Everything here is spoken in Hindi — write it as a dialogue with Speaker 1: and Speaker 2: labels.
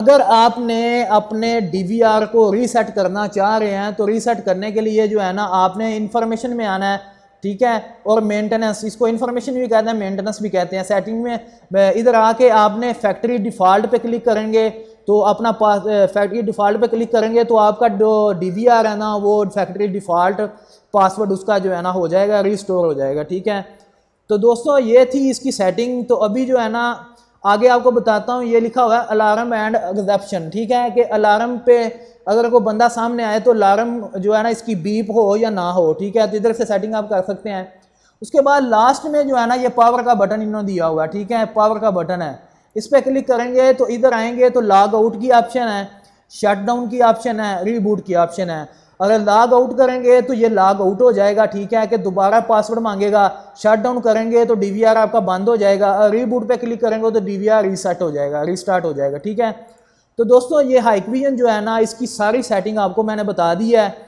Speaker 1: अगर आपने अपने डीवीआर को रीसेट करना चाह रहे हैं तो रीसेट करने के लिए जो है ना आपने इंफॉर्मेशन में आना है, ठीक है, और मेंटेनेंस, इसको इंफॉर्मेशन भी कहते हैं, मेंटेनेंस भी कहते हैं। सेटिंग में इधर आके आपने फैक्ट्री डिफ़ॉल्ट पे क्लिक करेंगे तो अपना फैक्ट्री डिफ़ॉल्ट पे क्लिक करेंगे तो आपका जो डीवीआर है ना वो फैक्ट्री डिफ़ॉल्ट पासवर्ड उसका जो है ना हो जाएगा, रिस्टोर हो जाएगा, ठीक है। तो दोस्तों ये थी इसकी सेटिंग। तो अभी जो है ना आगे आपको बताता हूँ, ये लिखा हुआ है अलार्म एंड एक्सेप्शन, ठीक है, कि अलार्म पे अगर कोई बंदा सामने आए तो अलार्म जो है ना इसकी बीप हो या ना हो, ठीक है। तो इधर से सेटिंग आप कर सकते हैं। उसके बाद लास्ट में जो है ना ये पावर का बटन इन्होंने दिया हुआ है, ठीक है, पावर का बटन है, इस पर क्लिक करेंगे तो इधर आएंगे तो लॉग आउट की ऑप्शन है, शट डाउन की ऑप्शन है, रीबूट की ऑप्शन है। अगर लॉग आउट करेंगे तो ये लॉग आउट हो जाएगा, ठीक है, कि दोबारा पासवर्ड मांगेगा। शट डाउन करेंगे तो डीवीआर आपका बंद हो जाएगा। रीबूट पे क्लिक करेंगे तो डीवीआर रीसेट हो जाएगा, रीस्टार्ट हो जाएगा, ठीक है। तो दोस्तों ये हाइकविजन जो है ना इसकी सारी सेटिंग आपको मैंने बता दी है।